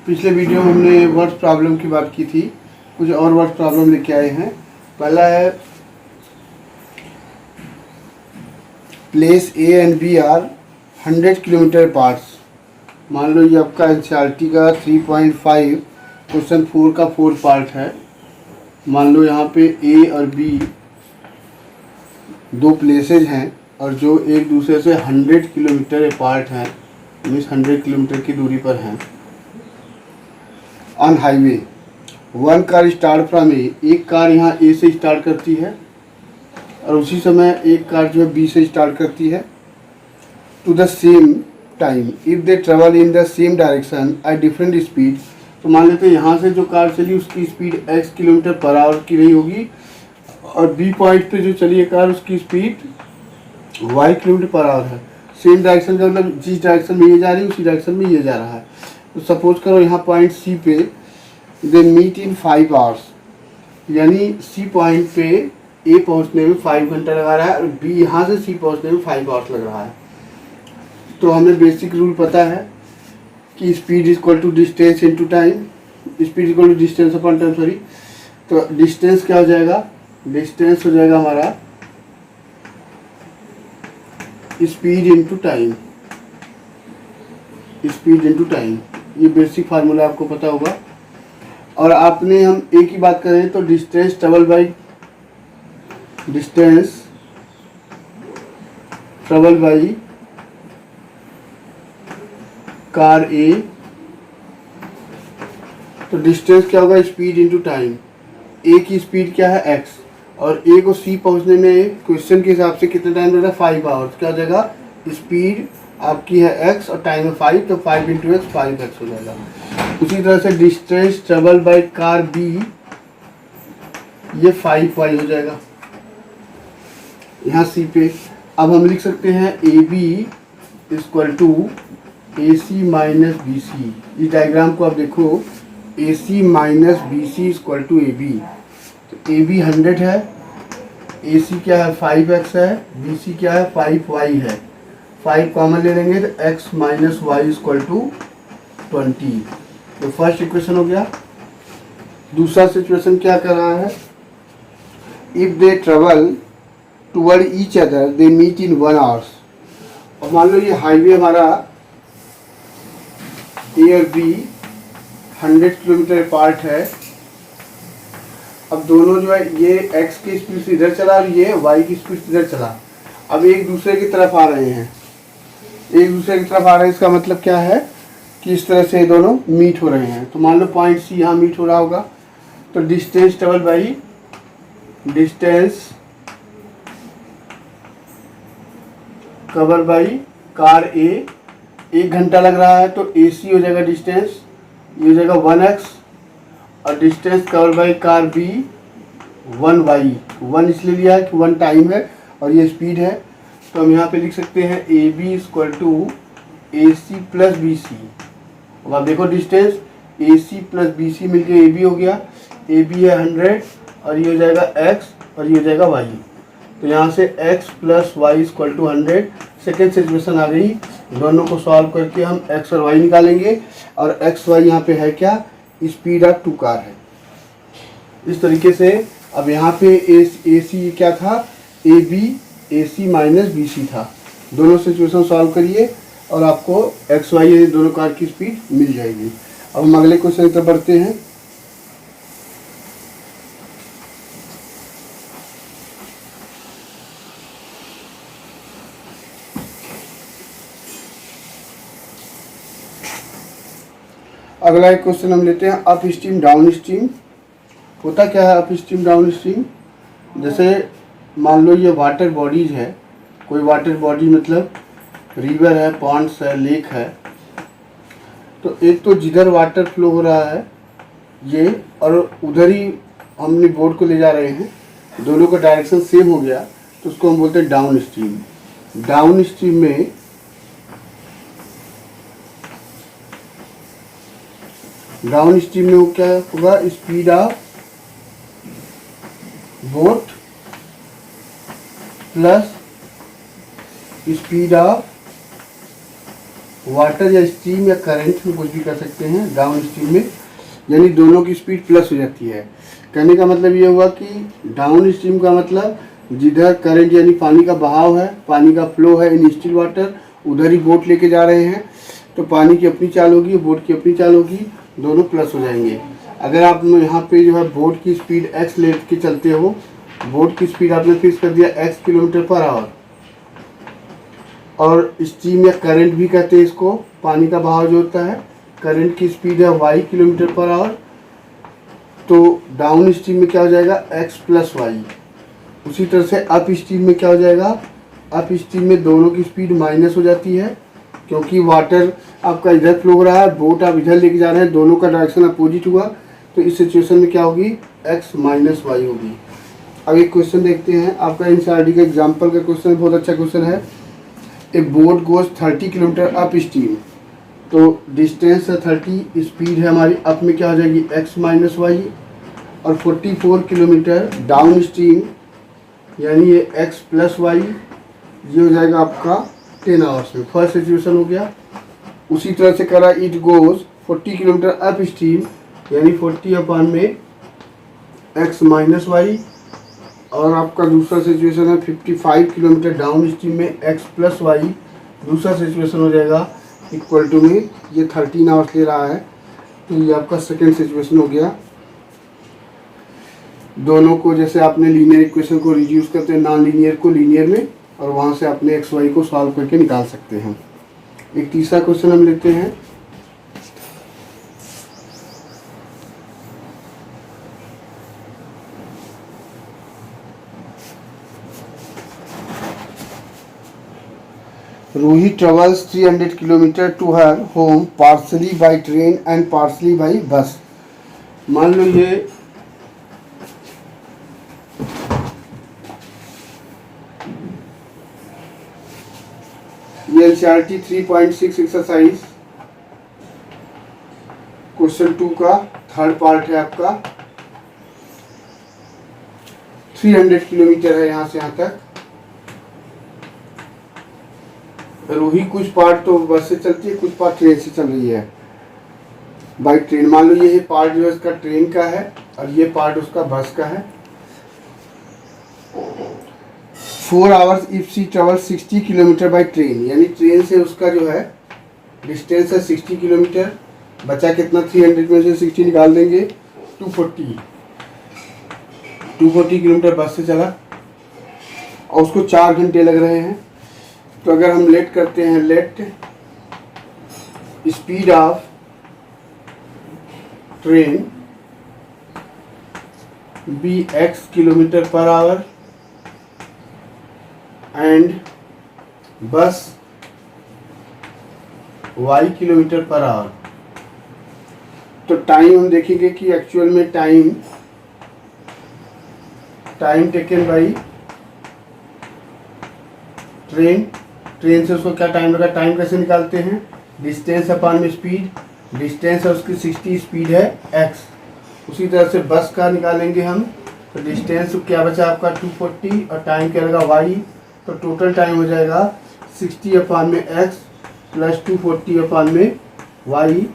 पिछले वीडियो में हमने वर्ड्स प्रॉब्लम की बात की थी। कुछ और वर्ड्स प्रॉब्लम लेके आए हैं। पहला है place A and B are 100 kilometre parts. मान लो ये आपका एनसीईआरटी का 3.5 क्वेश्चन 4 का 4th पार्ट है। मान लो यहाँ पे ए और बी दो प्लेसेज हैं और जो एक दूसरे से 100 किलोमीटर अपार्ट हैं, मीन्स 100 किलोमीटर की दूरी पर हैं। On highway one car start from A, एक कार यहाँ ए से स्टार्ट करती है और उसी समय एक कार जो है बी से स्टार्ट करती है। To the same time if they travel in the same direction at different speed. तो मान लेते हैं यहाँ से जो कार चली उसकी speed x kilometre per our की रही होगी और बी पॉइंट पे जो चली है कार उसकी speed y kilometre per our है। सेम डायरेक्शन का मतलब जिस डायरेक्शन में ये जा रही है उसी डायरेक्शन में ये जा रहा है। तो सपोज करो यहाँ पॉइंट सी पे दे मीट इन 5 आवर्स, यानी सी पॉइंट पे ए पहुँचने में 5 घंटा लगा रहा है और बी यहाँ से सी पहुँचने में 5 आवर्स लग रहा है। तो हमें बेसिक रूल पता है कि speed is equal to distance into time, speed equal to distance upon time, sorry. तो डिस्टेंस क्या हो जाएगा, डिस्टेंस हो जाएगा हमारा speed into time, speed into time. ये बेसिक फार्मूला आपको पता होगा। और आपने हम एक ही बात करें तो distance travel by distance travel by car A. तो डिस्टेंस क्या होगा, स्पीड इनटू टाइम। ए की स्पीड क्या है x और ए को सी पहुंचने में क्वेश्चन के हिसाब से कितना टाइम लग रहा है 5 आवर्स। क्या हो जाएगा, स्पीड आपकी है x और टाइम है 5, तो 5 इंटू एक्स 5x हो जाएगा। उसी तरह से distance travel by car B, ये 5y हो जाएगा यहाँ सी पे। अब हम लिख सकते हैं A B equal to A C minus B C. इस डायग्राम को आप देखो, A C minus B C equal to A B. तो ए बी 100 है, ए सी क्या है 5x है, बी सी क्या है 5y है। 5 कॉमन ले लेंगे तो x minus y equal to 20। तो फर्स्ट इक्वेशन हो गया। दूसरा सिचुएशन क्या कर रहा है, if they travel toward each other they meet in 1 hours. और मान लो ये हाईवे हमारा ए और बी 100 किलोमीटर अपार्ट है। अब दोनों जो है ये x की स्पीड से इधर चला और ये y की स्पीड से इधर चला। अब एक दूसरे की तरफ आ रहे हैं, एक दूसरे की तरफ आ रहे हैं। इसका मतलब क्या है कि इस तरह से ये दोनों मीट हो रहे हैं। तो मान लो पॉइंट सी यहाँ मीट हो रहा होगा। तो distance travel by distance cover by car A, 1 घंटा लग रहा है तो ए सी हो जाएगा डिस्टेंस, ये हो जाएगा 1x और distance cover by car B 1y। 1 इसलिए लिया है कि 1 टाइम है और ये स्पीड है। तो हम यहाँ पे लिख सकते हैं A B equal to A C plus B C. अब आप देखो distance A C plus B C मिलकर ए बी हो गया। ए बी है 100 और ये हो जाएगा x और ये हो जाएगा y। तो यहाँ से x plus Y equal to 100। Second situation आ गई। दोनों को सॉल्व करके हम x और y निकालेंगे और x y यहाँ पे है क्या, स्पीड ऑफ 2 कार है। इस तरीके से अब यहाँ पे ए सी क्या था, ए सी माइनस बी सी था। दोनों सिचुएशन सॉल्व करिए और आपको एक्स वाई दोनों कार की स्पीड मिल जाएगी। अब हम अगले क्वेश्चन की तरफ बढ़ते हैं। अगला एक क्वेश्चन हम लेते हैं अप स्ट्रीम डाउन स्ट्रीम। होता क्या है अप स्ट्रीम डाउन स्ट्रीम, जैसे मान लो ये वाटर बॉडीज है, कोई वाटर बॉडी मतलब रिवर है, पॉन्ड्स है, लेक है। तो एक तो जिधर वाटर फ्लो हो रहा है ये और उधर ही हमने बोट को ले जा रहे हैं, दोनों का डायरेक्शन सेम हो गया तो उसको हम बोलते हैं डाउन स्ट्रीम। डाउन स्ट्रीम में वो क्या होगा, speed of boat plus speed of water या स्टीम या करंट में कुछ भी कर सकते हैं डाउन स्ट्रीम में, यानी दोनों की स्पीड प्लस हो जाती है। कहने का मतलब ये हुआ कि डाउन स्ट्रीम का मतलब जिधर करंट यानी पानी का बहाव है, पानी का फ्लो है इन स्टिल वाटर, उधर ही बोट लेके जा रहे हैं, तो पानी की अपनी चाल होगी, बोट की अपनी चाल होगी, दोनों प्लस हो जाएंगे। अगर आप यहाँ पे जो है बोट की स्पीड x ले के चलते हो, बोट की स्पीड आपने फिक्स कर दिया x किलोमीटर पर आवर, और स्टीम या करंट भी कहते हैं इसको, पानी का बहाव जो होता है, करंट की स्पीड है y किलोमीटर पर आवर, तो डाउन स्ट्रीम में क्या हो जाएगा x प्लस वाई। उसी तरह से अप स्ट्रीम में क्या हो जाएगा, अप स्ट्रीम में दोनों की स्पीड माइनस हो जाती है, क्योंकि वाटर आपका इधर फ्लो हो रहा है, बोट आप इधर लेके जा रहे हैं, दोनों का डायरेक्शन अपोजिट हुआ, तो इस सिचुएशन में क्या होगी, x माइनस वाई होगी। अब एक क्वेश्चन देखते हैं, आपका एनसीईआरटी का एग्जाम्पल का क्वेश्चन, बहुत अच्छा क्वेश्चन है। ए boat goes 30 kilometre up stream, तो डिस्टेंस है 30, स्पीड है हमारी अप में क्या हो जाएगी x माइनस वाई, और 44 किलोमीटर डाउन स्ट्रीम यानी ये x प्लस वाई, ये हो जाएगा आपका 10 आवर्स में। फर्स्ट सिचुएशन हो गया। उसी तरह से करा it goes 40 kilometre up stream यानी 40 अपान में x माइनस वाई, और आपका दूसरा सिचुएशन है 55 किलोमीटर डाउन स्ट्रीम में x प्लस वाई, दूसरा सिचुएशन हो जाएगा इक्वल टू में ये 13 आवर्स ले रहा है, तो ये आपका सेकेंड सिचुएशन हो गया। दोनों को जैसे आपने लीनियर इक्वेशन को रिड्यूस करते हैं नॉन लीनियर को लीनियर में, और वहाँ से अपने एक्स वाई को सॉल्व करके निकाल सकते हैं। एक तीसरा क्वेश्चन हम लेते हैं। Ruhi travels 300 kilometer to her home partially by train and partially by bus। मान लो ये एनसीईआरटी 3.6 एक्सरसाइज क्वेश्चन 2 का थर्ड पार्ट है आपका। 300 किलोमीटर है यहाँ से यहाँ तक। रूही कुछ पार्ट तो बस से चलती है, कुछ पार्ट ट्रेन से चल रही है, बाई ट्रेन। मान लो ये पार्ट जो है इसका ट्रेन का है और ये पार्ट उसका बस का है। 4 hours if C travel 60 kilometre by train, यानी ट्रेन से उसका जो है डिस्टेंस है 60 किलोमीटर। बचा कितना, 300 में से 60 निकाल देंगे, 240 किलोमीटर बस से चला और उसको 4 घंटे लग रहे हैं। तो अगर हम लेट करते हैं, let speed of train be x kilometre per hour and bus y kilometre per hour, तो टाइम हम देखेंगे कि एक्चुअल में टाइम टेकन बाई ट्रेन से उसको क्या टाइम लगा। टाइम कैसे निकालते हैं, डिस्टेंस अपान में स्पीड, डिस्टेंस है उसकी 60, स्पीड है x। उसी तरह से बस का निकालेंगे हम, तो डिस्टेंस क्या बचा आपका 240 और टाइम क्या लगा y, तो टोटल टाइम हो जाएगा 60 अपान में x प्लस 240 अपान में y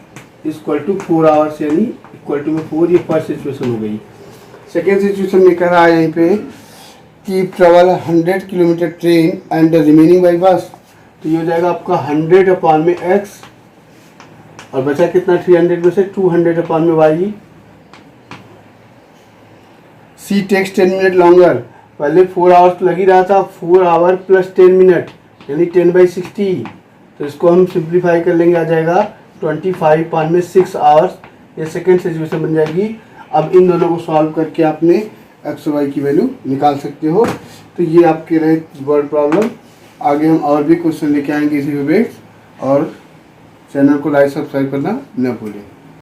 इक्वल टू 4 आवर्स, यानी इक्वल टू में 4। ये फर्स्ट सिचुएशन हो गई। सेकेंड सिचुएशन में कह रहा है यहीं पे कि travel 100 kilometre train and the remaining by bus, तो ये हो जाएगा आपका 100 अपान में x और बचा कितना 300 में से 200 अपान में y। सी टेक्स 10 मिनट लॉन्गर, पहले 4 आवर्स लग ही रहा था, 4 आवर प्लस 10 मिनट यानी 10/60, तो इसको हम सिंप्लीफाई कर लेंगे, आ जाएगा 25 अपान में 6 आवर्स। ये सेकेंड सिचुएशन बन जाएगी। अब इन दोनों को सॉल्व करके आपने एक्स वाई की वैल्यू निकाल सकते हो। तो ये आपके रहे वर्ड प्रॉब्लम। आगे हम और भी क्वेश्चन लेके आएंगे इसी पे, और चैनल को लाइक सब्सक्राइब करना न भूलें।